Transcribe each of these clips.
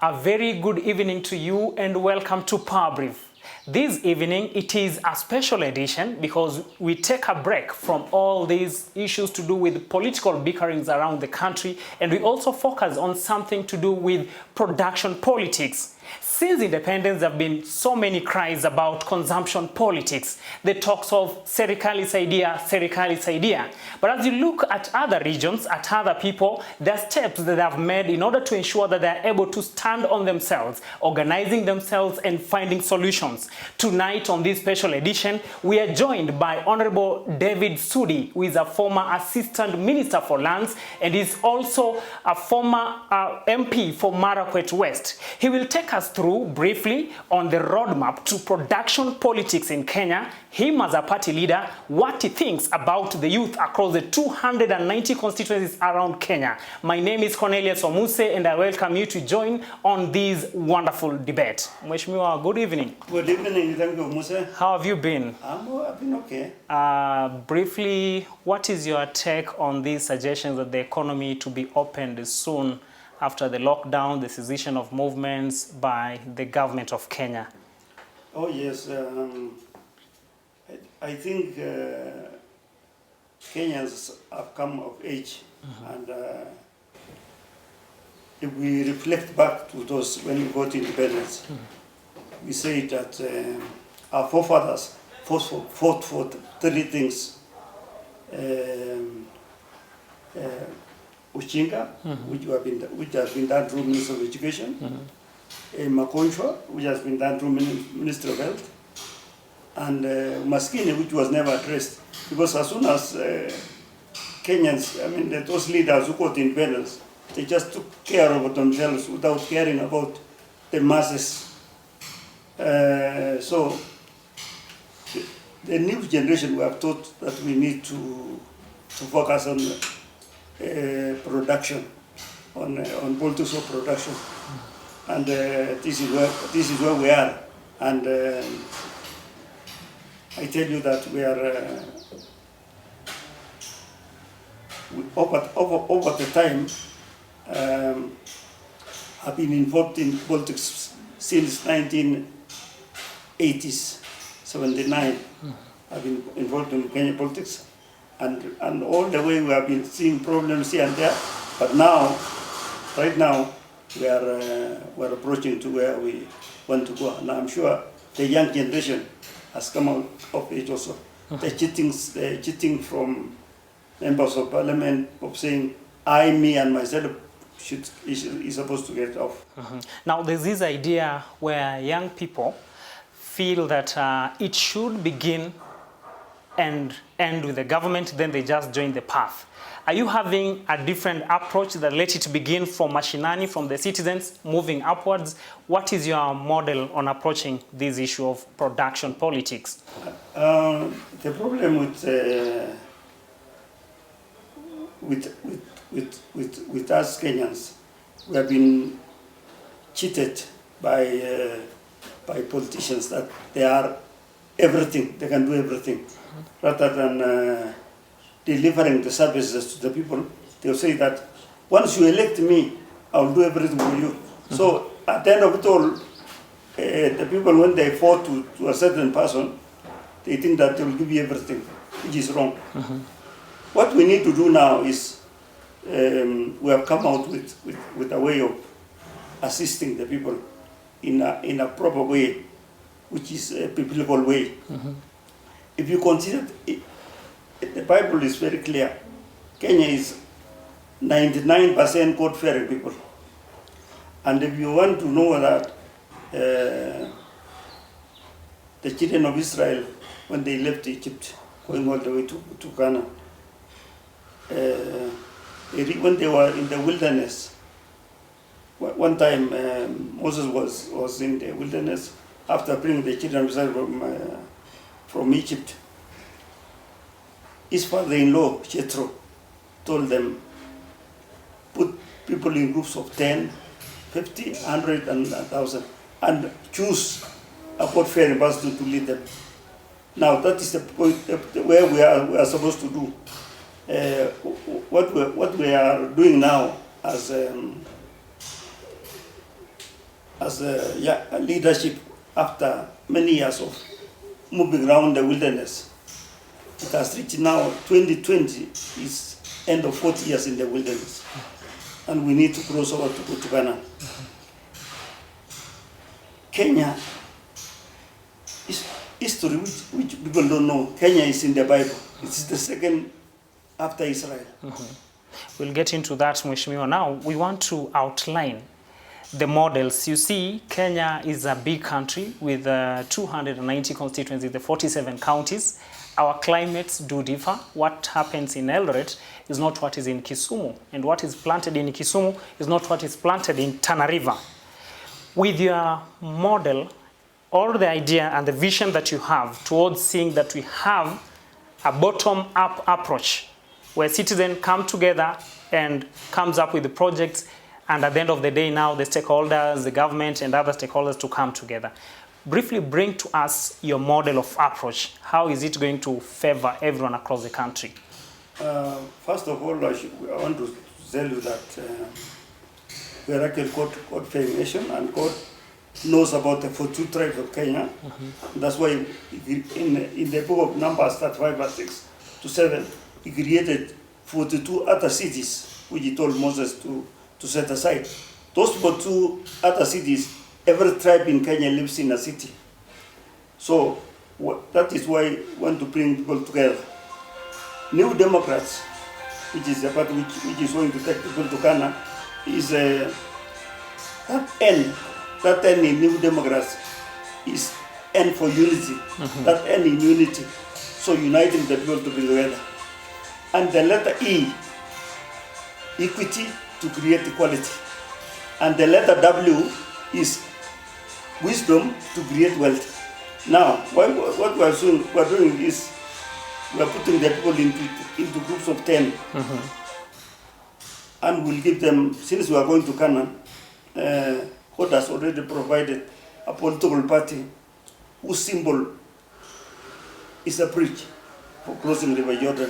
A very good evening to you and welcome to Power Brief. This evening it is a special edition because we take a break from all these issues to do with political bickerings around the country, and we also focus on something to do with production politics. Since independence, there have been so many cries about consumption politics, the talks of serikali saidia. But as you look at other regions, at other people, there are steps that they have made in order to ensure that they are able to stand on themselves, organizing themselves and finding solutions. Tonight on this special edition, we are joined by Honorable David Sudi, who is a former Assistant Minister for Lands and is also a former MP for Marakwet West. He will take us through briefly on the roadmap to production politics in Kenya, him as a party leader, what he thinks about the youth across the 290 constituencies around Kenya. My name is Cornelius Omuse and I welcome you to join on this wonderful debate. Mheshimiwa, good evening. Good evening, thank you, Omuse. How have you been? I've been okay. Briefly, what is your take on these suggestions that the economy to be opened soon after the lockdown, the cessation of movements by the government of Kenya? Oh yes, I think Kenyans have come of age, and if we reflect back to those when we got independence, we say that our forefathers fought for three things. Uchinga, which has been done through Minister of Education, Makonchwa, which has been done through Minister of Health, and Maskini, which was never addressed. Because as soon as Kenyans, those leaders who got independence, they just took care of themselves without caring about the masses. So the new generation, we have taught that we need to focus on production, on politics of production, and this is where we are. And I tell you that we are over the time. I've been involved in politics since 1980s, 79. I've been involved in Kenyan politics. And all the way we have been seeing problems here and there, but now, right now, we're approaching to where we want to go. And I'm sure the young generation has come out of it also. The cheating from members of parliament of saying, I, me, and myself is supposed to get off. Now, there's this idea where young people feel that it should begin and end with the government, then they just join the path. Are you having a different approach that let it begin from mashinani, from the citizens, moving upwards? What is your model on approaching this issue of production politics? The problem with us Kenyans, we have been cheated by politicians that they are everything, they can do everything. Rather than delivering the services to the people, they'll say that once you elect me, I'll do everything for you. So at the end of it all, the people, when they vote to a certain person, they think that they will give you everything, which is wrong. What we need to do now is, we have come out with a way of assisting the people in a proper way, which is a biblical way. If you consider, the Bible is very clear. Kenya is 99% God-fearing people. And if you want to know that the children of Israel, when they left Egypt, going all the way to Ghana, when they were in the wilderness, one time Moses was in the wilderness after bringing the children of Israel from Egypt. His father-in-law, Jethro, told them, put people in groups of 10, 50, 100, and 1,000, and choose a God-fearing person to lead them. Now that is the point where we are supposed to do. What we are doing now as as a leadership after many years of moving around the wilderness. It has reached now 2020 is end of 40 years in the wilderness, and we need to cross over to go to Ghana. Kenya is history which people don't know. Kenya is in the Bible. It's the second after Israel. We'll get into that, Mheshimiwa. Now, we want to outline the models. You see, Kenya is a big country with 290 constituencies, the 47 counties. Our climates do differ. What happens in Eldoret is not what is in Kisumu, and what is planted in Kisumu is not what is planted in Tana River. With your model, or the idea and the vision that you have towards seeing that we have a bottom-up approach where citizens come together and comes up with the projects, and at the end of the day now the stakeholders, the government and other stakeholders to come together. Briefly bring to us your model of approach. How is it going to favor everyone across the country? First of all, I want to tell you that we are actually God-fearing nation, and God knows about the 42 tribes of Kenya. That's why in the book of Numbers 35 verse 6 to 7, he created 42 other cities, which he told Moses to set aside. Those 42 other cities, every tribe in Kenya lives in a city. So that is why we want to bring people together. New Democrats, which is the party which is going to take people to Ghana, is that N in New Democrats is N for unity. That N in unity. So uniting the people to be together. And the letter E, equity to create equality. And the letter W is wisdom to create wealth. Now, what we are doing is we are putting the people into groups of 10. And we'll give them, since we are going to Canaan, God has already provided a political party whose symbol is a bridge for crossing River Jordan.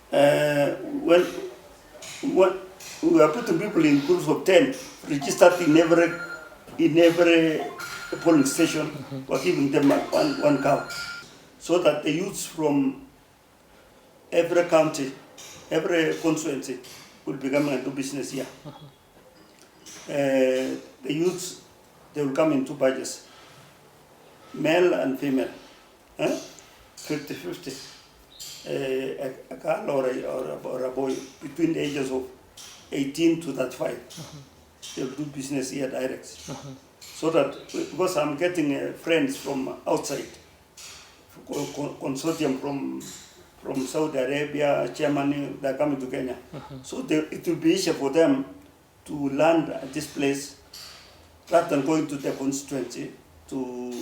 When we are putting people in groups of 10, registered in every polling station, we're giving them one cow, so that the youths from every county, every constituency will be coming and do business here. The youths, they will come in two batches, male and female, 50-50. A girl or a boy between the ages of 18 to 35. They will do business here direct. So that, because I'm getting friends from outside, consortium from Saudi Arabia, Germany, they're coming to Kenya. So it will be easier for them to land at this place rather than going to the constituency to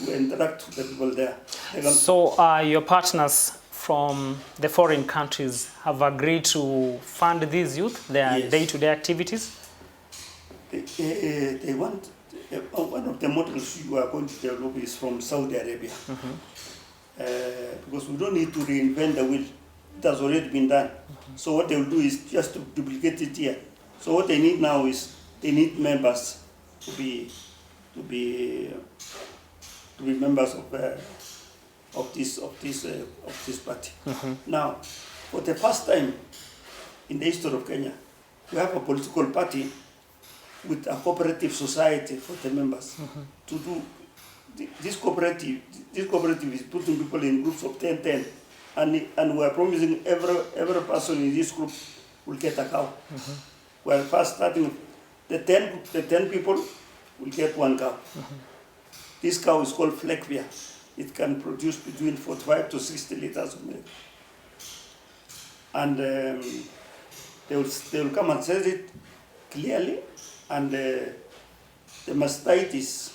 interact with the people there. So your partners from the foreign countries have agreed to fund these youth, their day-to-day activities? They want, one of the models you are going to develop is from Saudi Arabia. Because we don't need to reinvent the wheel. It has already been done. So what they will do is just to duplicate it here. So what they need now is they need members to be members of this party. Now, for the first time in the history of Kenya, we have a political party with a cooperative society for the members to do. This cooperative is putting people in groups of 10, and we are promising every person in this group will get a cow. We are first starting the 10 people will get one cow. This cow is called Flekvia. It can produce between 45 to 60 liters of milk. And they will come and sell it clearly, and the mastitis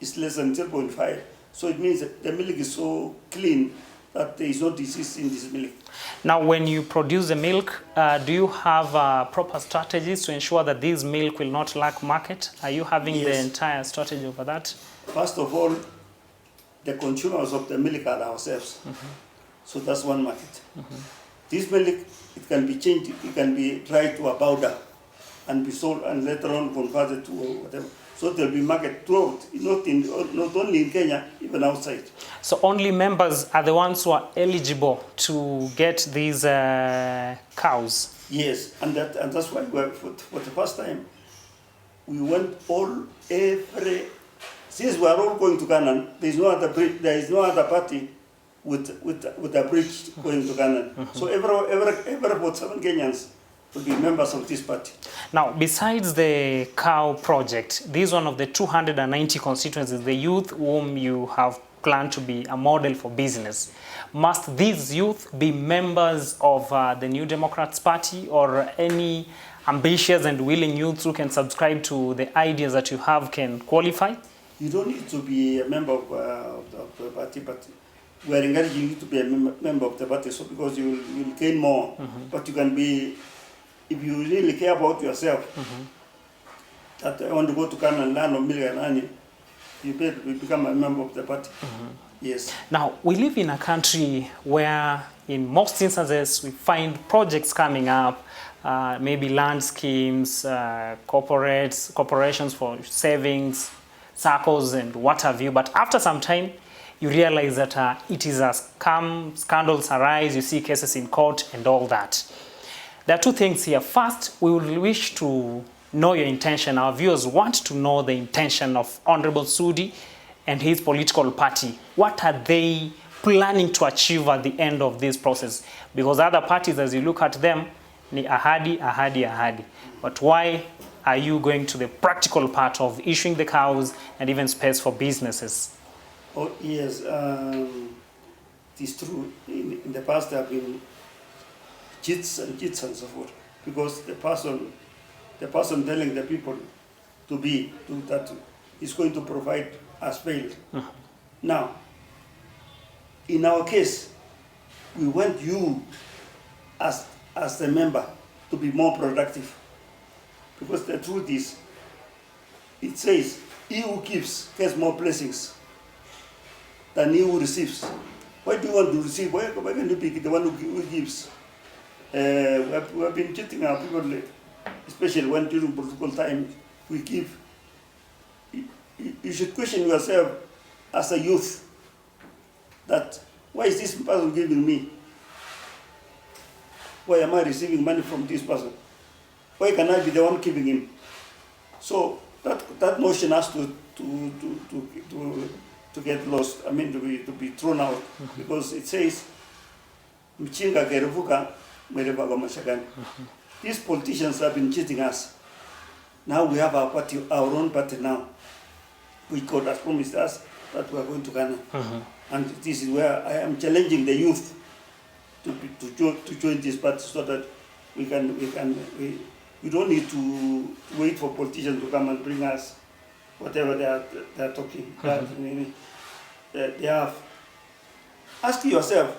is less than 0.5. So it means that the milk is so clean that there is no disease in this milk. Now, when you produce the milk, do you have proper strategies to ensure that this milk will not lack market? Are you having the entire strategy over that? First of all, the consumers of the milk are ourselves. So that's one market. This milk, it can be changed, it can be dried to a powder and be sold and later on converted to whatever. So there'll be market throughout, not only in Kenya, even outside. So only members are the ones who are eligible to get these cows. Yes, and that's why for the first time we went since we are all going to Canaan, there is no other party with a bridge going to Canaan. So every about 7 Kenyans will be members of this party. Now, besides the cow project, this is one of the 290 constituencies, the youth whom you have planned to be a model for business. Must these youth be members of the New Democrats Party, or any ambitious and willing youths who can subscribe to the ideas that you have can qualify? You don't need to be a member of the party, but we are encouraging you to be a member of the party, so because you will gain more. But you can be, if you really care about yourself, that I want to go to Canaan, land of milk and honey, you better become a member of the party. Yes. Now, we live in a country where in most instances we find projects coming up, maybe land schemes, corporations for savings, circles and what have you, but after some time you realize that it is a scam, scandals arise, you see cases in court and all that. There are two things here. First, we will wish to know your intention. Our viewers want to know the intention of Honorable Sudi and his political party. What are they planning to achieve at the end of this process? Because other parties, as you look at them, ni ahadi. But why are you going to the practical part of issuing the cows and even space for businesses? Oh, yes, it is true. In the past there have been cheats and so forth, because the person telling the people to do that is going to provide us failed. Now, in our case, we want you as the member to be more productive. Because the truth is, it says, he who gives gets more blessings than he who receives. Why do you want to receive? Why can't you be the one who gives? We have been cheating our people, especially when during political time we give. You should question yourself as a youth, that why is this person giving me? Why am I receiving money from this person? Why can I be the one giving him? So that notion has to get lost. I mean, to be thrown out, because it says, "Mchinga kerevuka mereva kwa mashakani." These politicians have been cheating us. Now we have our party, our own party now, which God has promised us that we are going to Ghana. And this is where I am challenging the youth to join this party, so that we don't need to wait for politicians to come and bring us whatever they are talking. They have. Ask yourself,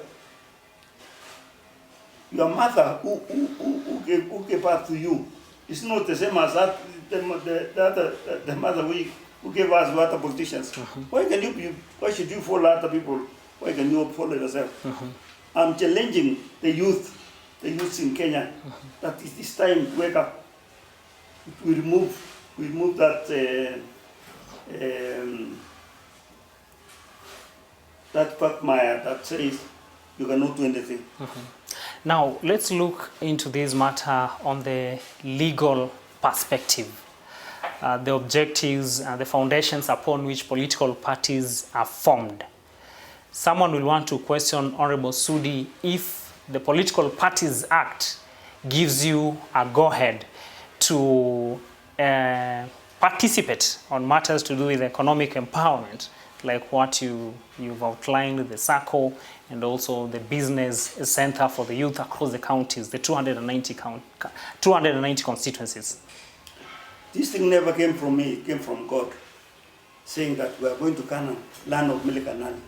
your mother who gave birth to you is not the same as the mother who gave us other politicians. Why should you follow other people? Why can you follow yourself? I'm challenging the youths in Kenya, that it is time to wake up. We remove that quagmire that says you cannot do anything. Now, let's look into this matter on the legal perspective. The objectives and the foundations upon which political parties are formed. Someone will want to question Honorable Sudi if the Political Parties Act gives you a go-ahead to participate on matters to do with economic empowerment, like what you've outlined, the SACCO, and also the business center for the youth across the counties, the 290 constituencies. This thing never came from me, it came from God, saying that we are going to Canaan, land of milk and honey.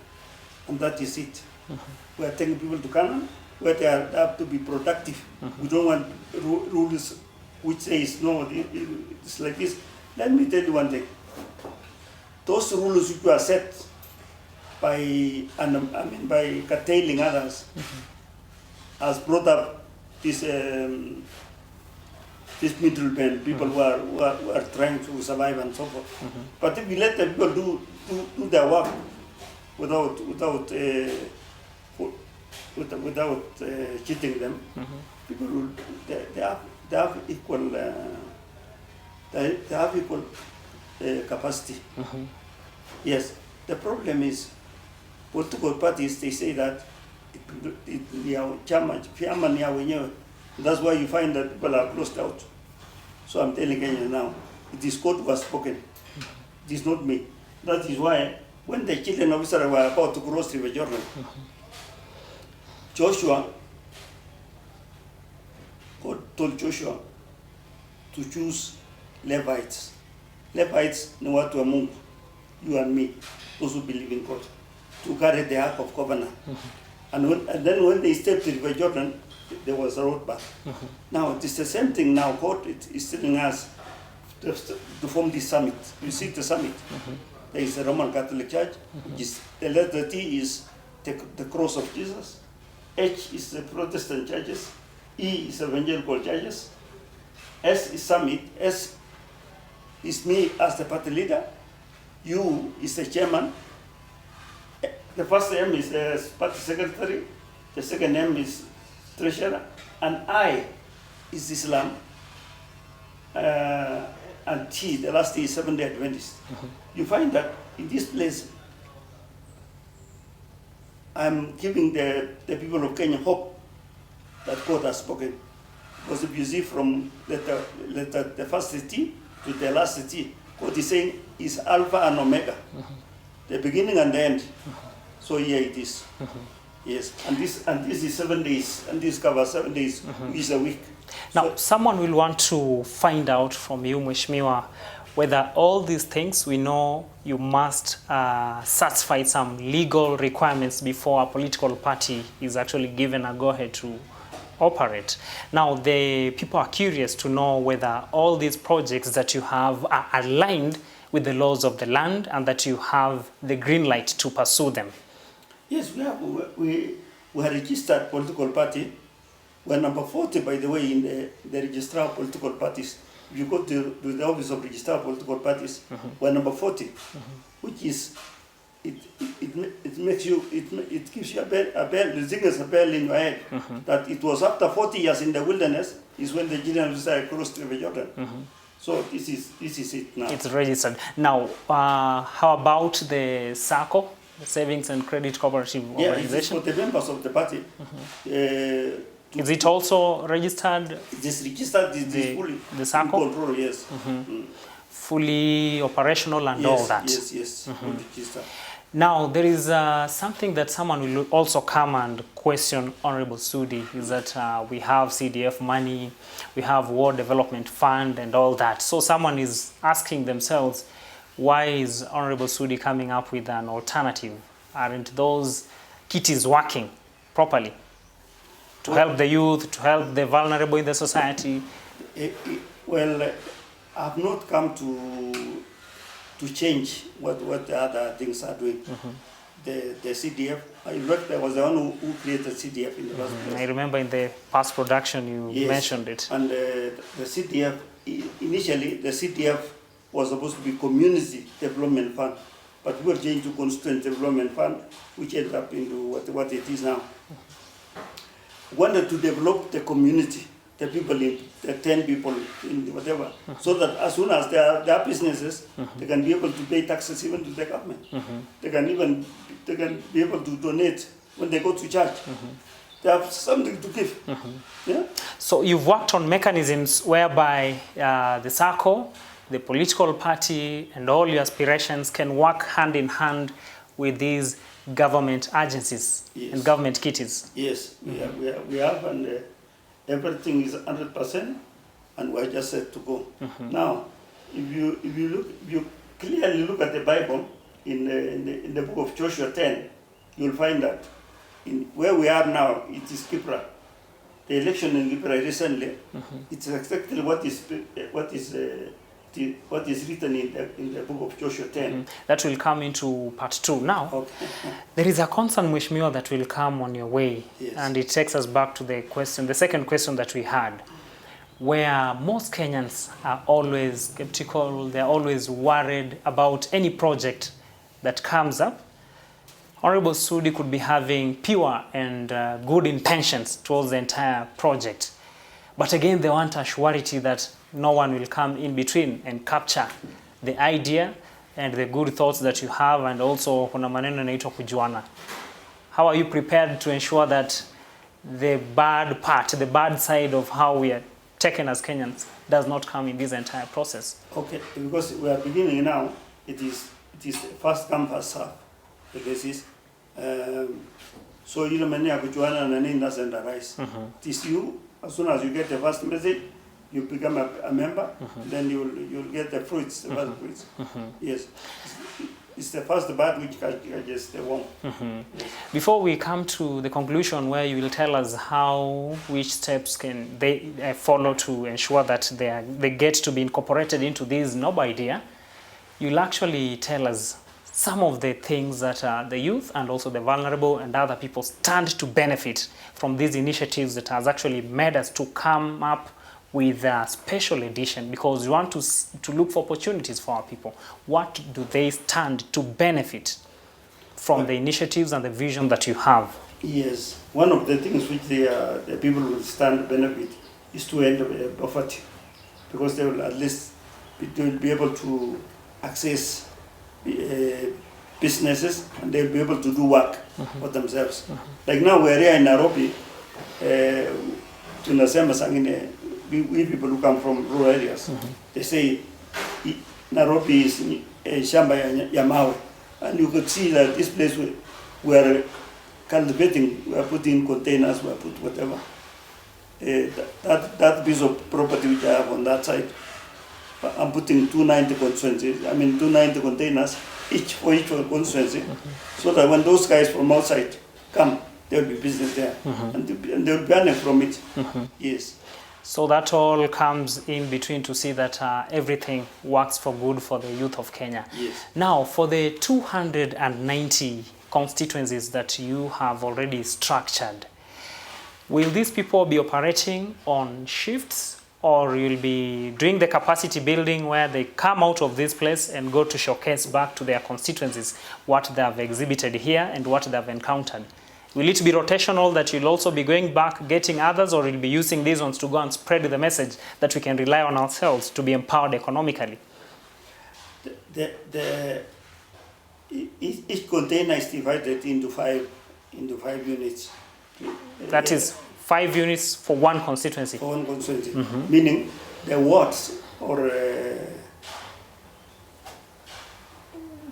And that is it. We are taking people to Canaan where they have to be productive. We don't want rules which says, no, it's like this. Let me tell you one thing. Those rules which were set by curtailing others has brought up this these middlemen, people who are trying to survive and so forth. But if we let the people do their work without cheating them, people will, they have equal capacity. Yes, the problem is political parties, they say that that's why you find that people are closed out. So I'm telling you now, it is God who has spoken. It is not me. That is why when the children of Israel were about to cross River Jordan, Joshua, God told Joshua to choose Levites. Levites ni watu wa Mungu, you and me, those who believe in God, to carry the Ark of Covenant. And then when they stepped to River Jordan, there was a road back. Now it is the same thing now. God is telling us to form this summit. You see the summit. There is a Roman Catholic Church. Which is, the letter T is the cross of Jesus. H is the Protestant churches. E is evangelical churches. S is summit. S is me as the party leader. U is the chairman. The first M is the party secretary. The second M is treasurer. And I is Islam. And T, the last T is Seventh-day Adventist. You find that in this place, I'm giving the people of Kenya hope that God has spoken. Because if you see from the first T to the last T, God is saying is Alpha and Omega, the beginning and the end. So here it is. Yes, and this is 7 days, and this covers 7 days, is a week. Now, So, someone will want to find out from you, Mheshimiwa, whether all these things, we know you must satisfy some legal requirements before a political party is actually given a go-ahead to operate. Now, the people are curious to know whether all these projects that you have are aligned with the laws of the land and that you have the green light to pursue them. yes, we are registered political party. We're number 40, by the way, in the registrar of political parties. If you go to the office of registrar of political parties, we're number 40, which is, it makes you, it gives you a bell, it rings a bell in your head, that it was after 40 years in the wilderness is when the children of Israel crossed the River Jordan. So this is it now. It's registered. Now, how about the SACCO, the Savings and Credit Cooperative Yeah, it is Organization? for the members of the party. Is it also registered, It is registered, it is fully the SACCO? control, yes. fully operational and all that? Yes, fully registered. Now, there is something that someone will also come and question Honorable Sudi, is that we have CDF money, we have War Development Fund and all that. So someone is asking themselves, why is Honorable Sudi coming up with an alternative? Aren't those kitties working properly to help the youth, to help the vulnerable in the society? Well, I have not come to change what the other things are doing. The CDF, in fact, I was the one who created CDF in the first place. I remember in the past production you mentioned it. And the CDF, initially the CDF was supposed to be Community Development Fund, but we were changed to Constituent Development Fund, which ended up into what it is now. Wanted to develop the community, the people in the 10 people in whatever, so that as soon as there are businesses, they can be able to pay taxes even to the government. They can be able to donate when they go to church. They have something to give. Yeah? So you've worked on mechanisms whereby the SACCO, the political party, and all your aspirations can work hand in hand with these government agencies and government kitties. Yes, we have, and everything is 100%, and we're just set to go. Now, if you clearly look at the Bible in the book of Joshua 10, you'll find that where we are now, it is Kipra. The election in Kipra recently, it's exactly what is written in the book of Joshua 10. That will come into part 2. Now, there is a concern, Mheshimiwa, that will come on your way, and it takes us back to the second question that we had. where most Kenyans are always skeptical, they're always worried about any project that comes up. Honorable Sudi could be having pure and good intentions towards the entire project. But again, they want a surety that no one will come in between and capture the idea and the good thoughts that you have, and also kuna maneno yanaitwa kujuana. How are you prepared to ensure that the bad part, the bad side of how we are taken as Kenyans does not come in this entire process? Okay, because we are beginning now, it is first come, first serve, the basis. So you many kujuana na nini doesn't arise. It is you, as soon as you get the first message, you become a member, then you'll get the fruits, the first fruits. Yes. It's the first part which catches the worm. Yes. Before we come to the conclusion where you will tell us which steps can they follow to ensure that they get to be incorporated into this noble idea, you'll actually tell us some of the things that the youth and also the vulnerable and other people stand to benefit from these initiatives that has actually made us to come up with a special edition, because we want to look for opportunities for our people. What do they stand to benefit from the initiatives and the vision that you have? Yes, one of the things which the people will stand to benefit is to end poverty, because they will at least they will be able to access businesses, and they will be able to do work for themselves. Like now we are here in Nairobi, tunasema sangine we people who come from rural areas, they say Nairobi is shamba ya mawe, and you could see that this place we are cultivating, we are putting containers, we are put whatever. That piece of property which I have on that side, I'm putting 290 constituencies. I mean 290 containers each for constituency, so that when those guys from outside come, there will be business there, and they will benefit from it. Yes. So that all comes in between to see that everything works for good for the youth of Kenya. Yes. Now, for the 290 constituencies that you have already structured, will these people be operating on shifts, or you'll be doing the capacity building where they come out of this place and go to showcase back to their constituencies what they have exhibited here and what they have encountered? Will it be rotational, that you'll also be going back, getting others, or you'll be using these ones to go and spread the message that we can rely on ourselves to be empowered economically? Each container is divided into five units. That is 5 units for one constituency. For one constituency, meaning the wards or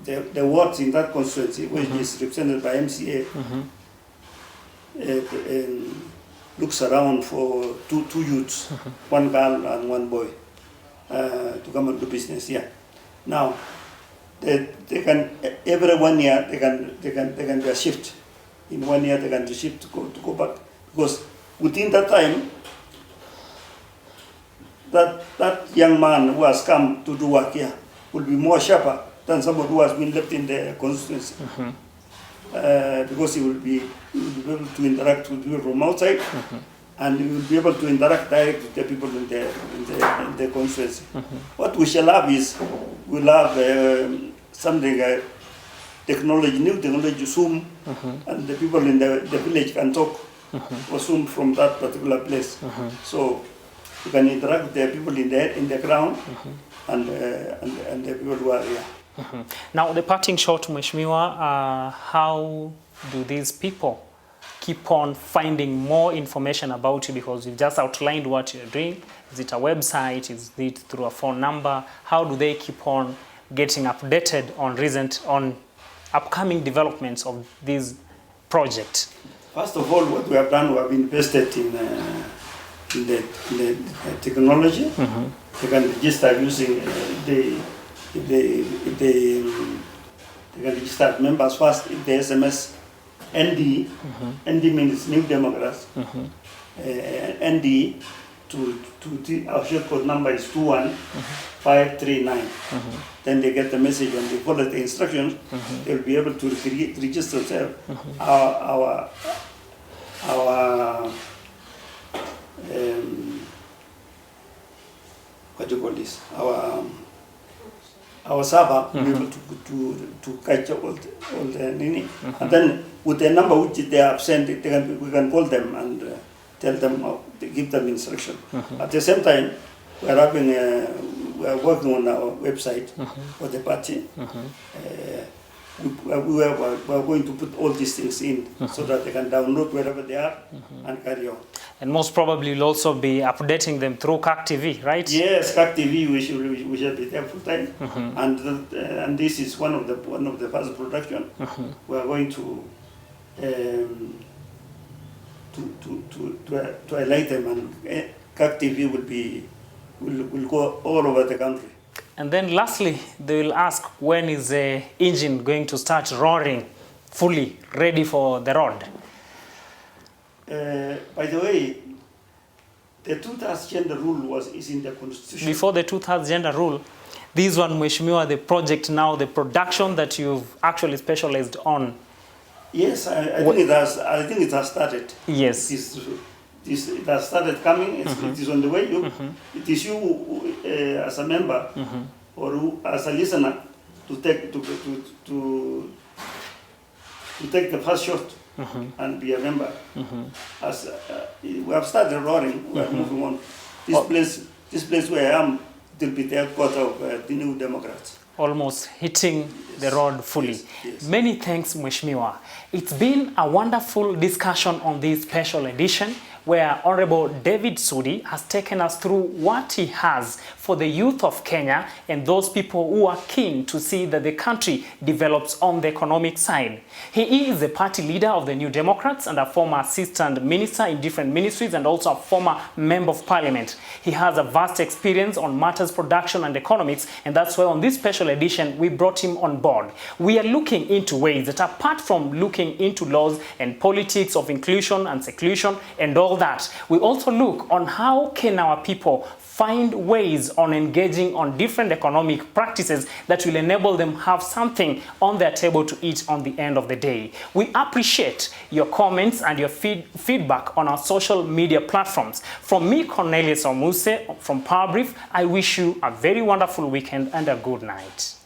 the wards in that constituency, which is represented by MCA. Looks around for two youths, one girl and one boy, to come and do business here. Now, they can every 1 year they can do a shift. In 1 year they can do shift to go back, because within that time, that young man who has come to do work here will be more sharper than somebody who has been left in the constituency. Because he will be able to interact with people from outside, and he will be able to interact directly with the people in the constituency. What we shall have is, we'll have something technology, new technology, Zoom, and the people in the village can talk or Zoom from that particular place. So you can interact with the people in the ground and the people who are here. Now, the parting shot, Mheshimiwa, how do these people keep on finding more information about you? Because you've just outlined what you're doing. Is it a website? Is it through a phone number? How do they keep on getting updated on upcoming developments of this project? First of all, what we have done, we have invested in the technology. They can register using if they can register members first. If the SMS ND, ND means New Democrats, ND our short code number is 21539. Then they get the message. When they follow the instructions, they'll be able to register themselves. what do you call this, our server will be able to catch all the nini. And then with the number which they have sent, we can call them and tell them, give them instruction. At the same time, we are working on our website for the party. We are going to put all these things in so that they can download wherever they are and carry on. And most probably you'll also be updating them through CAC TV, right? Yes, CAC TV, we shall be there full time. And this is one of the first production. We are going to highlight them, and CAC TV will go all over the country. And then lastly, they will ask, when is the engine going to start roaring, fully ready for the road? By the way, the two-thirds gender rule is in the constitution. Before the two-thirds gender rule, this one, Mheshimiwa, the project now, the production that you've actually specialized on. Yes, I think it has started. Yes. It has started coming. It is on the way. It is you as a member or as a listener to take the first shot and be a member. As we have started roaring, we are moving on. This place where I am will be the headquarters of the New Democrats. Almost hitting the road fully. Yes. Many thanks, Mheshimiwa. It's been a wonderful discussion on this special edition where Honorable David Sudi has taken us through what he has for the youth of Kenya and those people who are keen to see that the country develops on the economic side. He is the party leader of the New Democrats and a former assistant minister in different ministries and also a former member of parliament. He has a vast experience on matters production and economics, and that's why on this special edition we brought him on board. We are looking into ways that, apart from looking into laws and politics of inclusion and seclusion and all that, we also look on how can our people find ways on engaging on different economic practices that will enable them have something on their table to eat on the end of the day. We appreciate your comments and your feedback on our social media platforms. From me, Cornelius Omuse, from Power Brief, I wish you a very wonderful weekend and a good night.